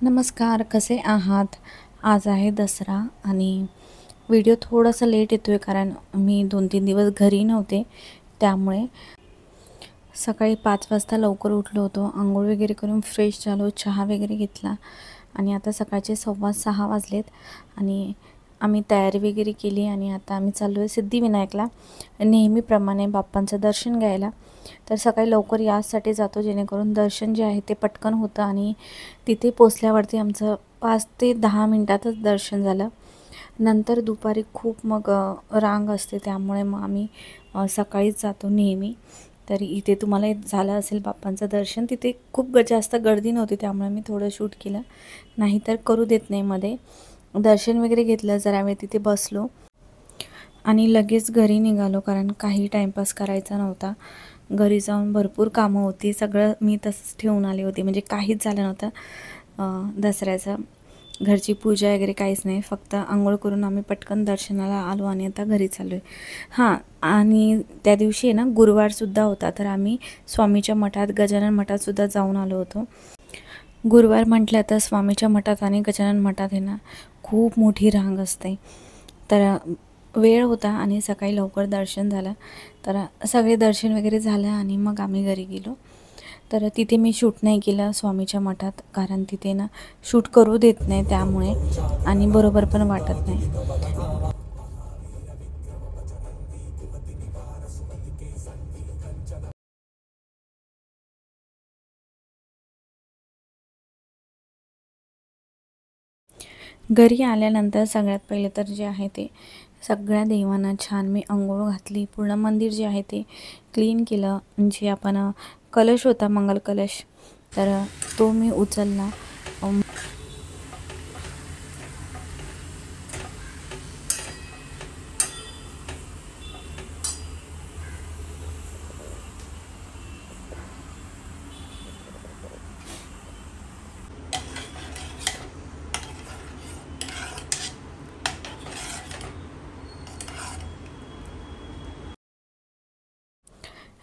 नमस्कार, कसे आहात? आज आहे दसरा आणि व्हिडिओ थोडासा लेट येतोय कारण मी 2-3 दिवस घरी नव्हते. त्यामुळे सकाळी 5 वाजता लवकर उठलो होतो. अंघोळ वगैरे करून फ्रेश झालो, चहा वगैरे घेतला आणि आता सकाळचे 6:15 वाजलेत आणि आम्ही तयारी वगैरे केली आणि आता आम्ही चाललो आहे सिद्धिविनायकला. नेहमीप्रमाणे बाप्पांचं दर्शन घ्यायला. तर सकाळी लवकर यासाठी जातो जेणेकरून दर्शन जे आहे ते पटकन होतं आणि तिथे पोचल्यावरती आमचं 5 ते 10 मिनिटातच दर्शन झालं. नंतर दुपारी खूप मग रांग असते, त्यामुळे मग आम्ही सकाळीच जातो नेहमी. तर इथे तुम्हाला झालं असेल बाप्पांचं दर्शन. तिथे खूप जास्त गर्दी नव्हती, त्यामुळे मी थोडं शूट केलं, नाहीतर करू देत नाही मध्ये. दर्शन वगैरे घेतलं, जरा वेळ तिथे बसलो आणि लगेच घरी निघालो कारण काही टाईमपास करायचा नव्हता. घरी जाऊन भरपूर कामं होती, सगळं मी तसंच ठेवून आले होते, म्हणजे काहीच झालं नव्हतं दसऱ्याचं. घरची पूजा वगैरे काहीच नाही, फक्त अंघोळ करून आम्ही पटकन दर्शनाला आलो आणि आता घरी चाललो आहे. हां, आणि त्या दिवशी आहे ना गुरुवारसुद्धा होता, तर आम्ही स्वामीच्या मठात, गजानन मठातसुद्धा जाऊन आलो होतो. गुरुवार म्हटलं तर स्वामीच्या मठात आणि गजानन मठात आहे ना खूप मोठी रांग असते. तर वेळ होता आणि सकाळी लवकर दर्शन झालं, तर सगळे दर्शन वगैरे झालं आणि मग आम्ही घरी गेलो. तर तिथे मी शूट नाही केलं स्वामीच्या मठात, कारण तिथे ना शूट करू देत नाही त्यामुळे, आणि बरोबर पण वाटत नाही. घरी आल्यानंतर सगळ्यात पहिले तर जे आहे ते सगळ्या देवांना छान मी अंघोळ घातली. पूर्ण मंदिर जे आहे ते क्लीन केलं. म्हणजे आपण कलश होता, मंगल कलश, तर तो मी उचलला.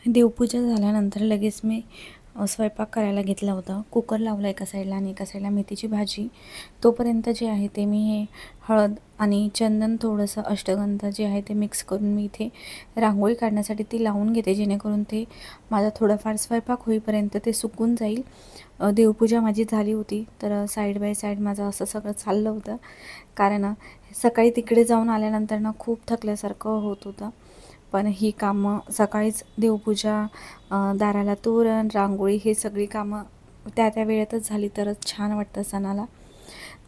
देवपूजा झाल्यानंतर लगेच मी स्वयंपाक करायला घेतला होता. कुकर लावला एका साईडला आणि एका साईडला मेथीची भाजी. तोपर्यंत जे आहे ते मी हे हळद आणि चंदन, थोडंसं अष्टगंध जे आहे ते मिक्स करून मी इथे रांगोळी काढण्यासाठी ती लावून घेते, जेणेकरून ते माझा थोडाफार स्वयंपाक होईपर्यंत ते सुकून जाईल. देवपूजा माझी झाली होती, तर साईड बाय साईड माझं असं सगळं चाललं होतं, कारण सकाळी तिकडे जाऊन आल्यानंतर ना खूप थकल्यासारखं होत होतं. पण ही कामं सकाळीच, देवपूजा, दाराला तोरण, रांगोळी, हे सगळी कामं त्या वेळेतच झाली तरच छान वाटतं सणाला.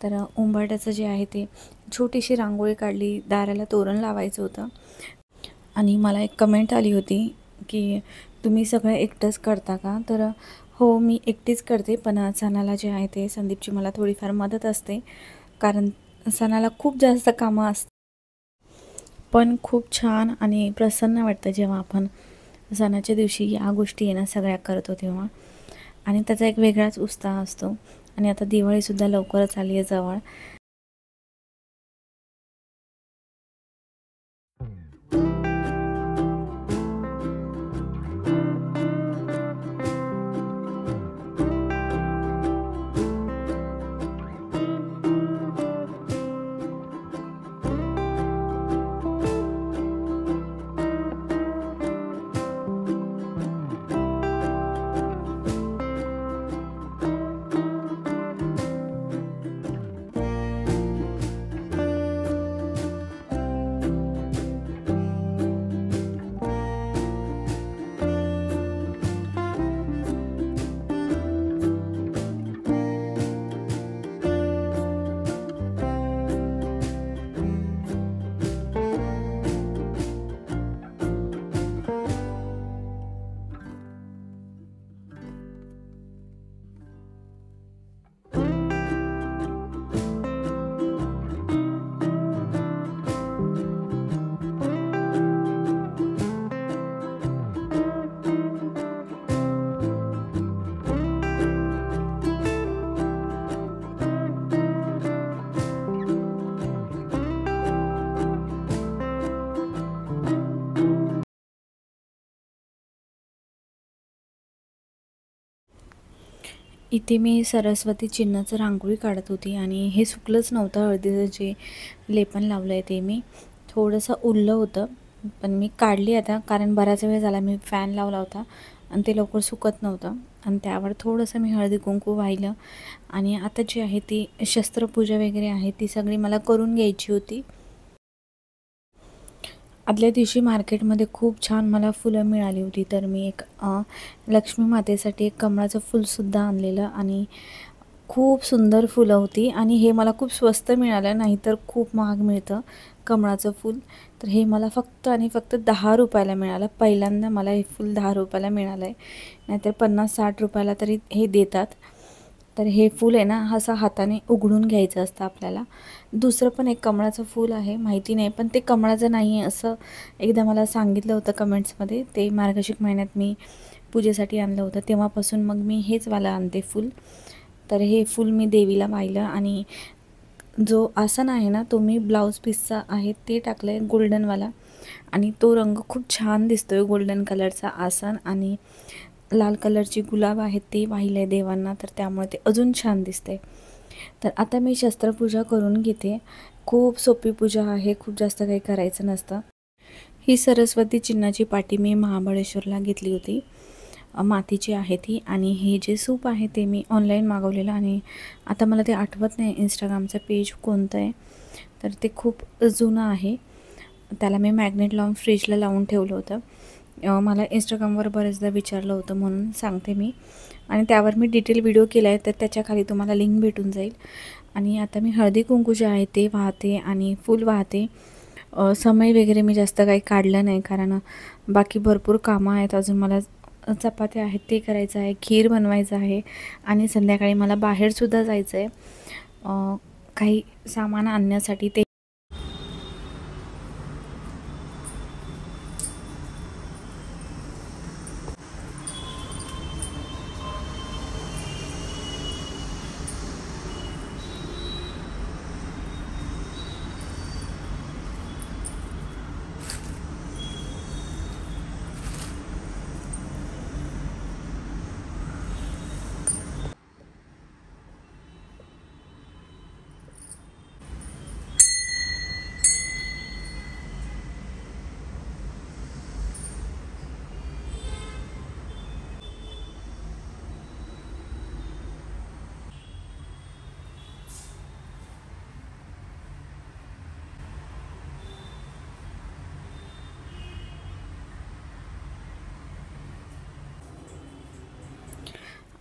तर उंबरठ्याचं जे आहे ते छोटीशी रांगोळी काढली, दाराला तोरण लावायचं होतं. आणि मला एक कमेंट आली होती की तुम्ही सगळं एकटंच करता का? तर हो, मी एकटीच करते, पण सणाला जे आहे ते संदीपची मला थोडीफार मदत असते, कारण सणाला खूप जास्त कामं असतात. पण खूप छान आणि प्रसन्न वाटतं जेव्हा आपण सणाच्या दिवशी या गोष्टी आहे ना सगळ्या करतो तेव्हा, आणि त्याचा एक वेगळाच उत्साह असतो. आणि आता दिवाळीसुद्धा लवकरच आली आहे जवळ. इथे मी सरस्वती चिन्हाचं रांगोळी काढत होती आणि हे सुकलंच नव्हतं. हळदीचं जे लेपन लावलं आहे ते मी थोडंसं ओलं होतं, पण मी काढली आता, कारण बराच वेळ झाला मी फॅन लावला होता आणि ते लवकर सुकत नव्हतं. आणि त्यावर थोडंसं मी हळदी कुंकू वाहिलं आणि आता जी आहे ती शस्त्रपूजा वगैरे आहे ती सगळी मला करून घ्यायची होती. आदल्या दिवशी मार्केटमध्ये खूप छान मला फुलं मिळाली होती, तर मी एक लक्ष्मी मातेसाठी एक कमळाचं फुलसुद्धा आणलेलं आणि खूप सुंदर फुलं होती आणि हे मला खूप स्वस्त मिळालं, नाहीतर खूप महाग मिळतं कमळाचं फूल. तर हे मला फक्त आणि फक्त 10 रुपयाला मिळालं. पहिल्यांदा मला हे फूल 10 रुपयाला मिळालं आहे, नाहीतर 50-60 रुपयाला तरी हे देतात. तर हे फूल आहे ना, असं हाताने उघडून घ्यायचं असतं आपल्याला. दुसरं पण एक कमळाचं फूल आहे, माहिती नाही, पण ते कमळाचं नाही आहे असं एकदा मला सांगितलं होतं कमेंट्समध्ये. ते मार्गशीर्ष महिन्यात मी पूजेसाठी आणलं होतं, तेव्हापासून मग मी हेच वाला आणते फूल. तर हे फूल मी देवीला वाहिलं आणि जो आसन आहे ना, तो मी ब्लाऊज पीसचा आहे ते टाकलं आहे गोल्डनवाला आणि तो रंग खूप छान दिसतो आहे, गोल्डन कलरचा आसन. आणि लाल कलरची गुलाब आहेत ते वाहिले आहे देवांना, तर त्यामुळे ते अजून छान दिसते. तर आता मी शस्त्रपूजा करून घेते. खूप सोपी पूजा आहे, खूप जास्त काही करायचं नसतं. ही सरस्वती चिन्हाची पाटी मी महाबळेश्वरला घेतली होती, मातीची आहे ती. आणि हे जे सूप आहे ते मी ऑनलाईन मागवलेलं आणि आता मला ते आठवत नाही इंस्टाग्रामचं पेज कोणतं आहे, तर ते खूप जुनं आहे. त्याला मी मॅग्नेट लावून फ्रीजला लावून ठेवलं होतं. मला इंस्टाग्रामवर बरेचदा विचारलं होतं म्हणून सांगते मी, आणि त्यावर मी डिटेल व्हिडिओ केला आहे, तर त्याच्याखाली तुम्हाला लिंक भेटून जाईल. आणि आता मी हळदी कुंकू जे आहे ते वाहते आणि फूल वाहते. समय वगैरे मी जास्त काही काढलं नाही, कारण बाकी भरपूर कामं आहेत अजून. मला चपात्या आहेत ते करायचं आहे, खीर बनवायचं आहे आणि संध्याकाळी मला बाहेरसुद्धा जायचं आहे काही सामान आणण्यासाठी. ते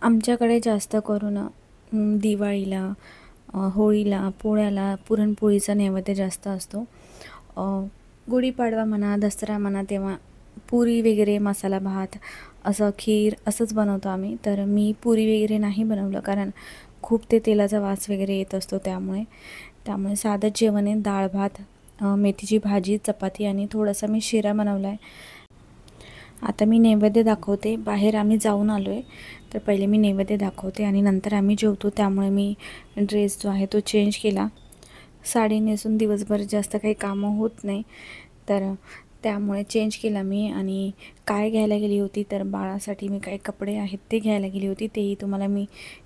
आमच्याकडे जास्त करून दिवाळीला, होळीला, पोळ्याला पुरणपोळीचा नैवेद्य जास्त असतो. गुढीपाडवा म्हणा, दसरा म्हणा, तेव्हा पुरी वगैरे, मसाला भात, असं खीर असंच बनवतो आम्ही. तर मी पुरी वगैरे नाही बनवलं, कारण खूप ते तेलाचा वास वगैरे येत असतो, त्यामुळे साधंच जेवण आहे. डाळ भात, मेथीची भाजी, चपाती आणि थोडासा मी शिरा बनवला आहे. आता मी नैवेद्य दाखवते. बाहेर आम्ही जाऊन आलो आहे, तर पहिले मी नैवेद्य दाखवते आणि नंतर आम्ही जेवतो. त्यामुळे मी ड्रेस जो आहे तो चेंज केला. साडी नेसून दिवसभर जास्त काही कामं होत नाही, तर त्यामुळे चेंज केला मी. आणि काय घ्यायला गेली होती, तर बाळासाठी मी काही कपडे आहेत ते घ्यायला गेली होती, तेही तुम्हाला मी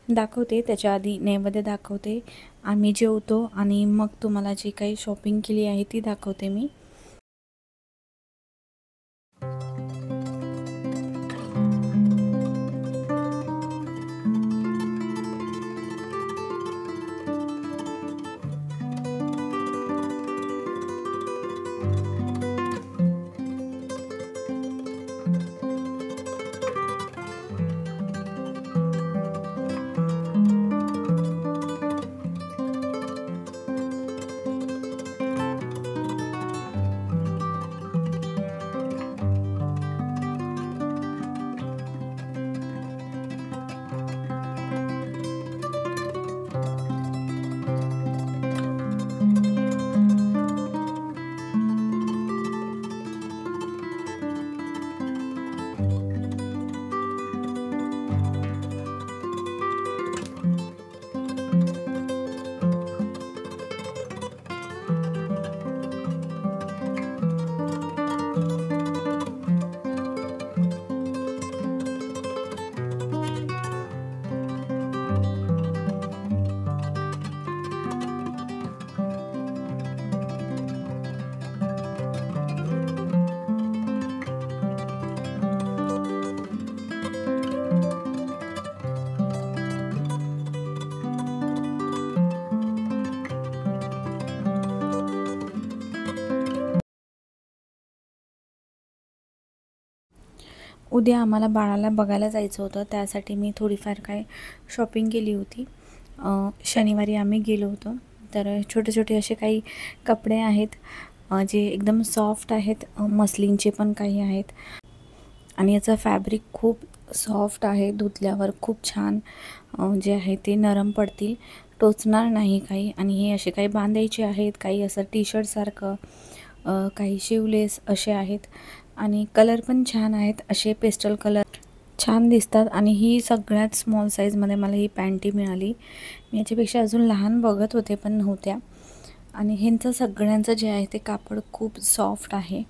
दाखवते. त्याच्या आधी नैवेद्य दाखवते, आम्ही जेवतो आणि मग तुम्हाला जी काही शॉपिंग केली आहे ती दाखवते मी. उद्या आम्हाला बाळाला बघायला जायचं होतं, त्यासाठी मी थोडीफार काय शॉपिंग केली होती. शनिवारी आम्ही गेलो होतो. तर छोटे छोटे असे काही कपडे आहेत जे एकदम सॉफ्ट आहेत, मस्लिनचे पण काही आहेत आणि याचं फॅब्रिक खूप सॉफ्ट आहे. धुतल्यावर खूप छान जे आहे ते नरम पडतील, टोचणार नाही काही. आणि हे असे काही बांधायचे आहेत, काही असं टी शर्टसारखं, काही शिवलेस असे आहेत आणि कलर पण छान आहेत, असे पेस्टल कलर छान दिसतात. आणि ही सगळ्यात स्मॉल साईजमध्ये मला ही पॅन्टी मिळाली. मी याच्यापेक्षा अजून लहान बघत होते पण नव्हत्या. आणि ह्यांचं सगळ्यांचं जे आहे ते कापड खूप सॉफ्ट आहे.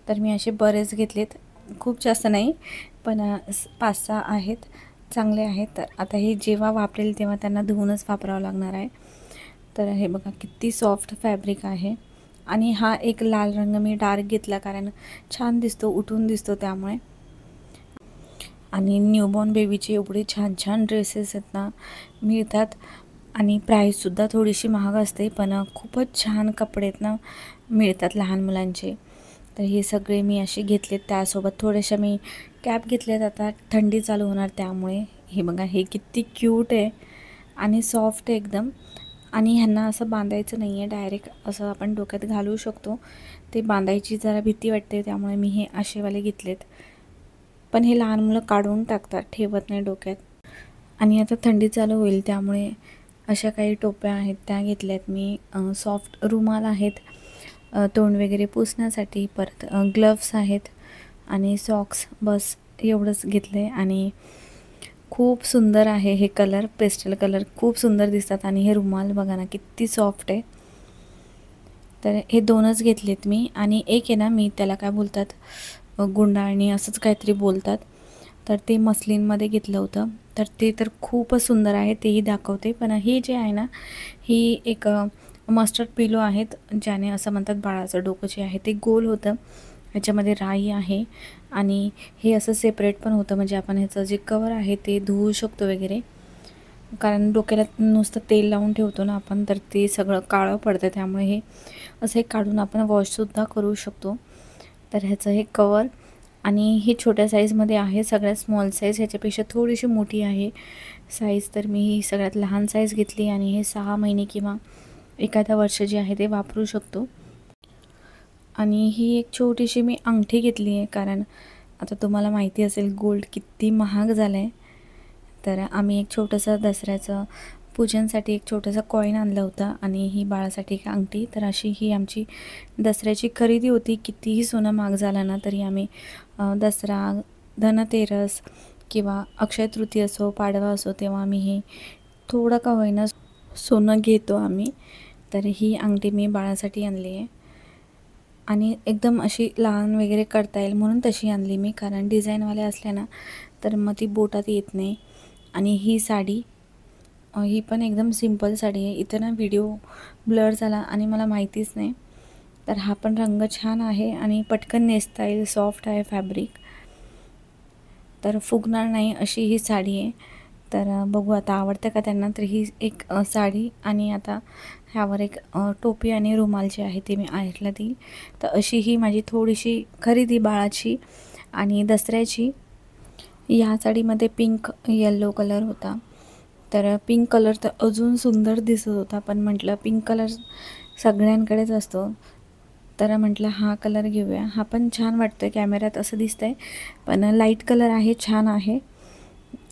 तर मी असे बरेच घेतलेत, खूप जास्त नाही पण 5-6 आहेत, चांगले आहेत. तर आता हे जेव्हा वापरेल तेव्हा त्यांना धुवूनच वापरावं लागणार आहे. तर हे बघा किती सॉफ्ट फॅब्रिक आहे. आणि हा एक लाल रंग मी डार्क घेतला कारण छान दिसतो, उठून दिसतो त्यामुळे. आणि न्यूबॉर्न बेबीचे एवढे छान छान ड्रेसेस आहेत ना, मिळतात. आणि प्राईससुद्धा थोडीशी महाग असते पण खूपच छान कपडे आहेत ना, मिळतात लहान मुलांचे. तर हे सगळे मी असे घेतलेत. त्यासोबत थोड्याशा मी कॅप घेतल्यात, आता थंडी चालू होणार त्यामुळे. हे बघा हे किती क्यूट आहे आणि सॉफ्ट आहे एकदम. आणि ह्यांना असं बांधायचं नाही आहे, डायरेक्ट असं आपण डोक्यात घालू शकतो. ते बांधायची जरा भीती वाटते त्यामुळे मी हे असेवाले घेतलेत. पण हे लहान मुलं काढून टाकतात, ठेवत नाही डोक्यात. आणि आता थंडी चालू होईल त्यामुळे अशा काही टोप्या आहेत त्या घेतल्यात मी. सॉफ्ट रुमाल आहेत तोंड वगैरे पुसण्यासाठी. परत ग्लव्स आहेत आणि सॉक्स, बस एवढंच घेतलं आहे. आणि खूप सुंदर आहे हे कलर, पेस्टल कलर खूप सुंदर दिसतात. आणि हे रुमाल बघा ना किती सॉफ्ट आहे. तर हे 2च घेतलेत मी. आणि एक आहे ना, मी त्याला काय बोलतात, गुंडाळणी असंच काहीतरी बोलतात, तर ते मस्लिनमध्ये घेतलं होतं. तर ते तर खूपच सुंदर आहे, तेही दाखवते. पण हे जे आहे ना, ही एक मस्टर्ड पिलो आहेत, ज्याने असं म्हणतात बाळाचं डोकं जे आहे ते गोल होतं. ह्याच्यामध्ये राई आहे आणि हे असं सेपरेट पण होतं, म्हणजे आपण ह्याचं जे कवर आहे ते धुवू शकतो वगैरे. कारण डोक्याला नुसतं तेल लावून ठेवतो ना आपण, तर ते सगळं काळं पडतं. त्यामुळे हे असं हे काढून आपण वॉशसुद्धा करू शकतो. तर ह्याचं हे कवर. आणि ही छोट्या साईजमध्ये आहे, सगळ्यात स्मॉल साईज ह्याच्यापेक्षा थोडीशी मोठी आहे साईज. तर मी ही सगळ्यात लहान साईज घेतली आणि हे 6 महिने किंवा एखादा वर्ष जे आहे ते वापरू शकतो. आणि ही एक छोटीशी मी अंगठी घेतली आहे, कारण आता तुम्हाला माहिती असेल गोल्ड किती महाग झालं आहे. तर आम्ही एक छोटंसं दसऱ्याचं पूजनसाठी एक छोटंसं कॉईन आणलं होतं आणि ही बाळासाठी एक अंगठी. तर अशी ही आमची दसऱ्याची खरेदी होती. कितीही सोनं महाग झालं ना तरी आम्ही दसरा, धनतेरस किंवा अक्षय तृतीया असो, पाडवा असो, तेव्हा आम्ही हे थोडं का होईना सोनं घेतो आम्ही. तर ही अंगठी मी बाळासाठी आणली आहे. आणि एकदम अशी लहान वगैरे करता येईल म्हणून तशी आणली मी, कारण डिझाईनवाल्या असल्या ना तर मग ती बोटात येत नाही. आणि ही साडी, ही पण एकदम सिंपल साडी आहे. इथं ना व्हिडिओ ब्लर झाला आणि मला माहितीच नाही. तर हा पण रंग छान आहे आणि पटकन नेसता येईल, सॉफ्ट आहे फॅब्रिक, तर फुगणार नाही अशी ही साडी आहे. तर बघू आता आवडतं का त्यांना. तर ही एक साडी आणि आता ह्यावर एक टोपी आणि रुमाल जे आहे ते मी आहेरला देईल. तर अशी ही माझी थोडीशी खरेदी बाळाची आणि दसऱ्याची. या साडीमध्ये पिंक येल्लो कलर होता, तर पिंक कलर तर अजून सुंदर दिसत होता. पण म्हटलं पिंक कलर सगळ्यांकडेच असतो, तर म्हटलं हा कलर घेऊया. हा पण छान वाटतो आहे कॅमेऱ्यात असं दिसतं आहे, पण लाईट कलर आहे, छान आहे.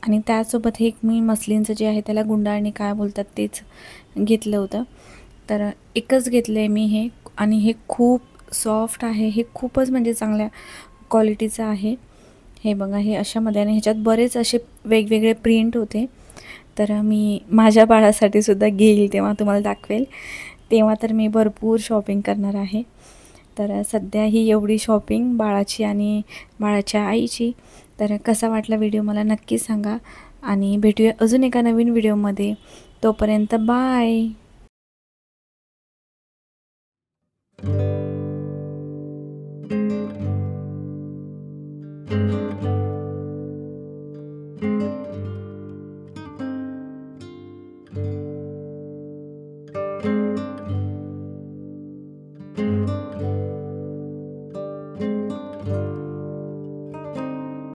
आणि त्यासोबत हे एक मी मस्लिनचं जे आहे त्याला गुंडाळणी काय बोलतात तेच घेतलं होतं. तर एकच घेतलं आहे मी हे. आणि हे खूप सॉफ्ट आहे, हे खूपच म्हणजे चांगल्या क्वालिटीचं आहे. हे बघा हे अशामध्ये आणि ह्याच्यात बरेच असे वेगवेगळे प्रिंट होते. तर मी माझ्या बाळासाठी सुद्धा घेईल तेव्हा तुम्हाला दाखवेल. तेव्हा तर मी भरपूर शॉपिंग करणार आहे. तर सध्या ही एवढी शॉपिंग बाळाची आणि बाळाच्या आईची. तर कसा वाटला व्हिडिओ मला नक्की सांगा आणि भेटूया अजून एका नवीन व्हिडिओमध्ये. तोपर्यंत बाय.